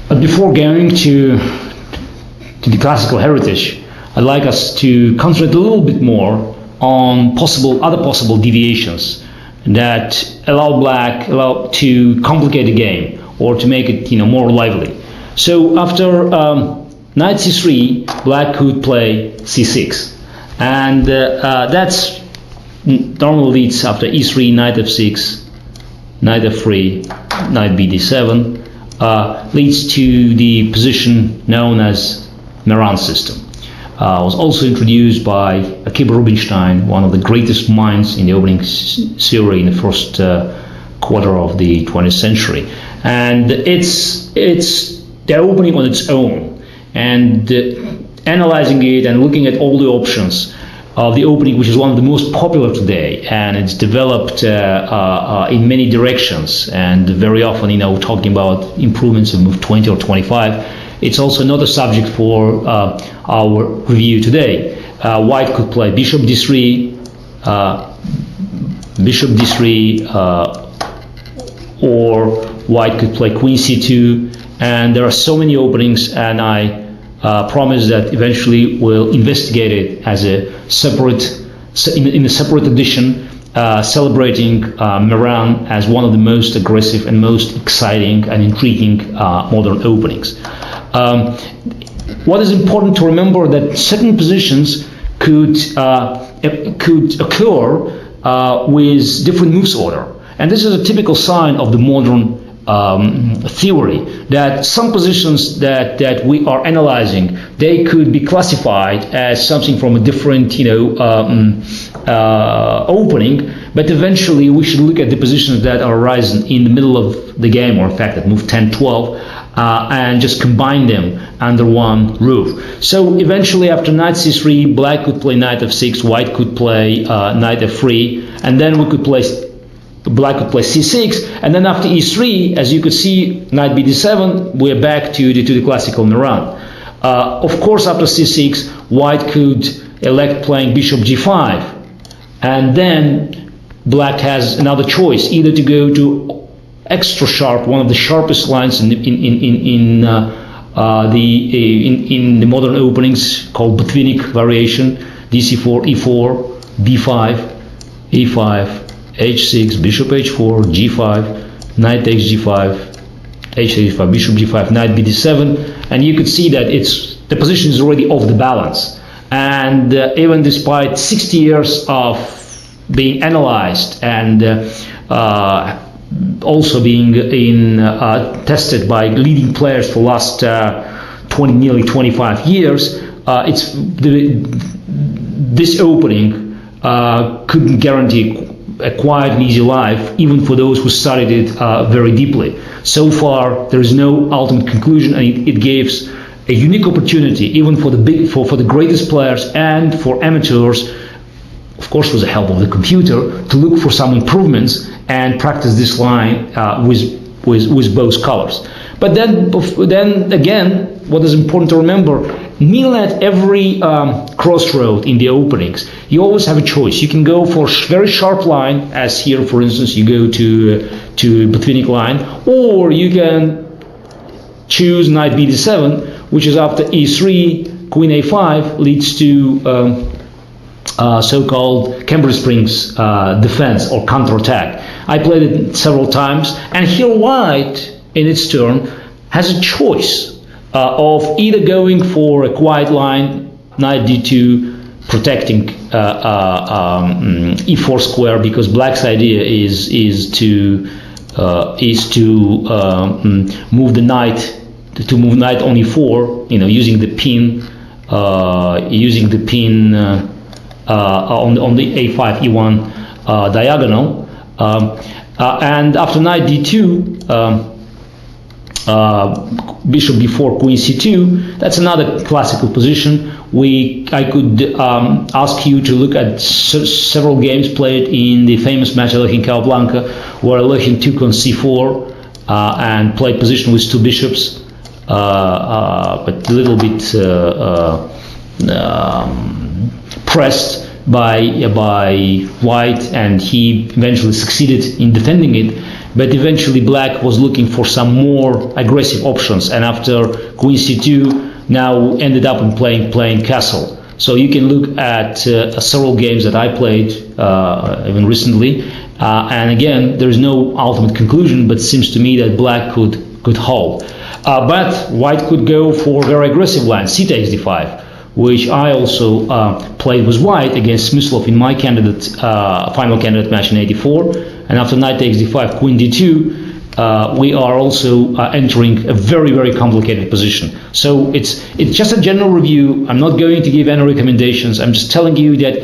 But before going to the classical heritage, I'd like us to concentrate a little bit more on other possible deviations that allow black to complicate the game or to make it more lively. So after knight c3, black could play c6, and that's normally leads after e3, knight f6, knight f3, knight b d7, leads to the position known as Meran system. Was also introduced by Akiba Rubinstein, one of the greatest minds in the opening theory in the first quarter of the 20th century. And it's the opening on its own, and analyzing it and looking at all the options of the opening, which is one of the most popular today, and it's developed in many directions, and very often talking about improvements of move 20 or 25. It's also another subject for our review today. White could play bishop d3, or white could play queen c2, and there are so many openings, and I promise that eventually we'll investigate it as a separate, in a separate edition, celebrating Meran as one of the most aggressive and most exciting and intriguing modern openings. What is important to remember that certain positions could occur with different moves order, and this is a typical sign of the modern theory, that some positions that we are analyzing, they could be classified as something from a different opening, but eventually we should look at the positions that are arising in the middle of the game, or in fact at move 10, 12, and just combine them under one roof. So eventually after knight c3, black could play knight f6, white could play knight f3, and then we could play black could play c6, and then after e3, as you could see, knight b d7, we're back to the classical Meran. Of course, after c6, white could elect playing bishop g5, and then black has another choice, either to go to extra sharp, one of the sharpest lines in the modern openings called Botvinnik variation, dc4, e4, b5, e5, h6, bishop h4, g5, knight takes g5, h5, bishop g5, knight b d7, and you could see that the position is already off the balance. And even despite 60 years of being analyzed and also being tested by leading players for the last nearly 25 years, this opening couldn't guarantee a quiet and easy life, even for those who studied it very deeply. So far, there is no ultimate conclusion, and it gives a unique opportunity, even for the greatest players and for amateurs, of course with the help of the computer, to look for some improvements and practice this line with both colors. But then again, what is important to remember, kneel at every crossroad in the openings. You always have a choice. You can go for a very sharp line, as here, for instance, you go to Botvinnik line, or you can choose knight b d7, which is after e3, queen a5 leads to so-called Cambridge Springs defense or counterattack. I played it several times, and here white, in its turn, has a choice of either going for a quiet line, knight d2, protecting e4 square, because black's idea is to move the knight on e4, using the pin on the a5 e1 diagonal, and after knight d2. Bishop b4, queen c2. That's another classical position. I could ask you to look at several games played in the famous match Alekhine Capablanca, where Alekhine took on c4 and played position with two bishops, but a little bit pressed by white, and he eventually succeeded in defending it. but eventually black was looking for some more aggressive options, and after queen c2 now ended up in playing castle. So you can look at several games that I played even recently, and again there is no ultimate conclusion, but it seems to me that black could hold. But white could go for very aggressive line, c takes d5, which I also played with white against Smyslov in my final candidate match in '84. And after knight takes d5, queen d2, we are also entering a very, very complicated position. So it's just a general review. I'm not going to give any recommendations. I'm just telling you that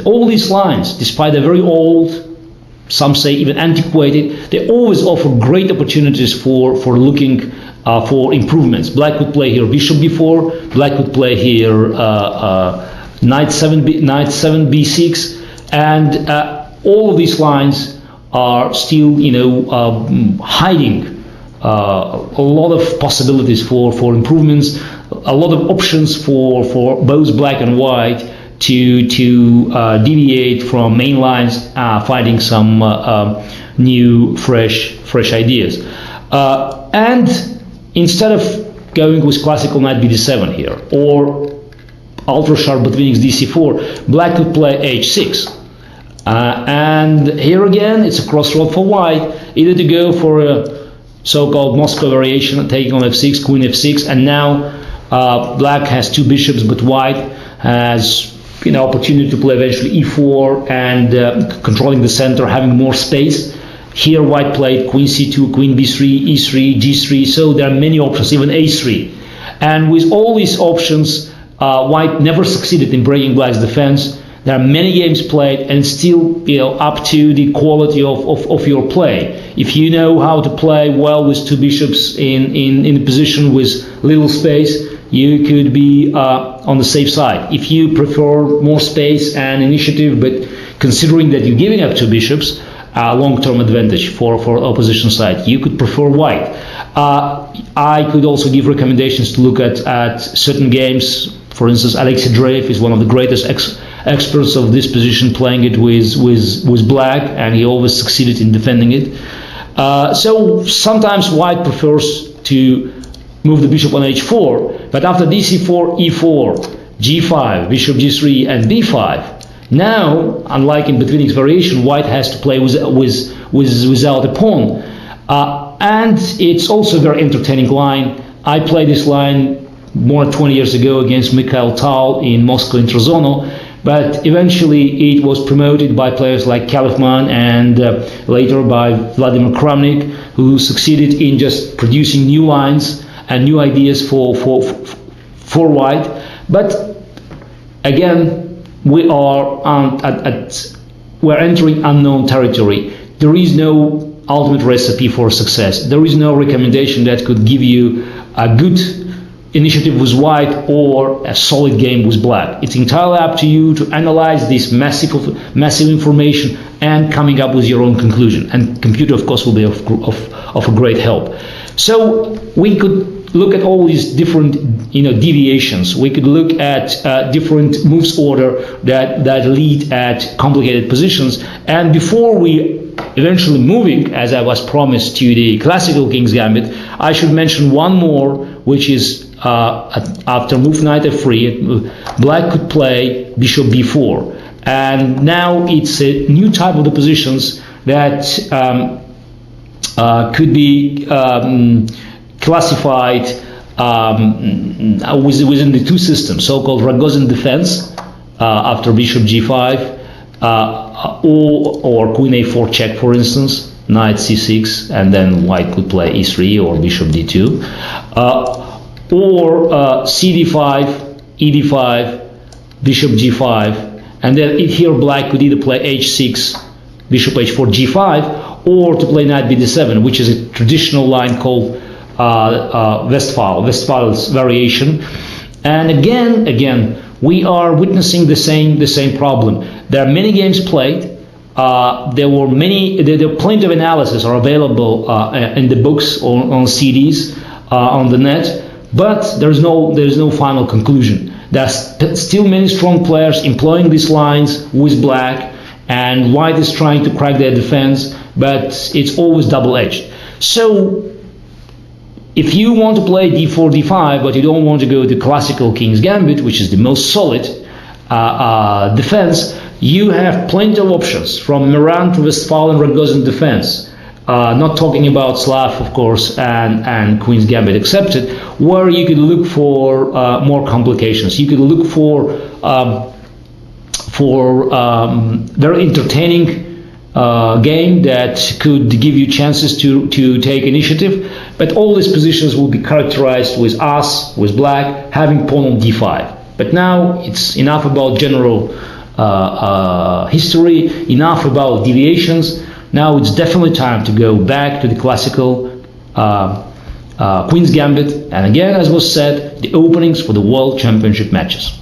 all these lines, despite they're very old, some say even antiquated, they always offer great opportunities for looking for improvements. Black could play here bishop b4, black could play here knight 7 b6, and all of these lines are still, hiding a lot of possibilities for improvements, a lot of options for both black and white to deviate from main lines, finding some new, fresh ideas. And instead of going with classical knight bd7 here, or ultra sharp Botvinnik's dc4, black could play h6. And here again, it's a crossroad for white, either to go for a so-called Moscow variation, taking on f6, queen f6, and now black has two bishops, but white has opportunity to play eventually e4 and controlling the center, having more space. Here white played queen c2, queen b3, e3, g3, so there are many options, even a3. And with all these options, white never succeeded in breaking black's defense. There are many games played, and still up to the quality of your play. If you know how to play well with two bishops in a position with little space, you could be on the safe side. If you prefer more space and initiative, but considering that you're giving up two bishops, long-term advantage for opposition side, you could prefer white. I could also give recommendations to look at certain games. For instance, Alexei Dreyev is one of the greatest experts of this position, playing it with black, and he always succeeded in defending it. So sometimes white prefers to move the bishop on h4, but after dc4, e4, g5, bishop g3, and b5, now, unlike in Botvinnik's variation, white has to play without a pawn. And it's also a very entertaining line. I played this line more than 20 years ago against Mikhail Tal in Moscow Intrazono, but eventually it was promoted by players like Kalifman and later by Vladimir Kramnik, who succeeded in just producing new lines and new ideas for white. But again, we're entering unknown territory. There is no ultimate recipe for success. There is no recommendation that could give you a good initiative with white or a solid game with black. It's entirely up to you to analyze this massive information and coming up with your own conclusion. And computer, of course, will be of a great help. So we could look at all these different deviations. We could look at different moves order that lead at complicated positions. And before we eventually moving, as I was promised, to the classical King's Gambit, I should mention one more, which is after move knight f3, black could play bishop b4. And now it's a new type of the positions that could be classified within the two systems, so-called Rogozin defense after bishop g5, or queen a4 check, for instance, knight c6, and then white could play e3 or bishop d2, or cd5, ed5, bishop g5, and then here black could either play h6, bishop h4, g5, or to play knight bd7, which is a traditional line called Westphal's variation. And again, we are witnessing the same problem. There are many games played. There are plenty of analysis are available in the books or on CDs on the net, but there's no final conclusion. There's still many strong players employing these lines with black, and white is trying to crack their defense. but it's always double-edged. So if you want to play d4, d5, but you don't want to go the classical King's Gambit, which is the most solid defense, you have plenty of options, from Meran to Westphalian Rogozin defense. Not talking about Slav, of course, and Queen's Gambit accepted, where you could look for more complications. You could look for very entertaining game that could give you chances to take initiative. But all these positions will be characterized with us, with black, having pawn on d5. But now it's enough about general history, enough about deviations. Now it's definitely time to go back to the classical Queen's Gambit, and again, as was said, the openings for the World Championship matches.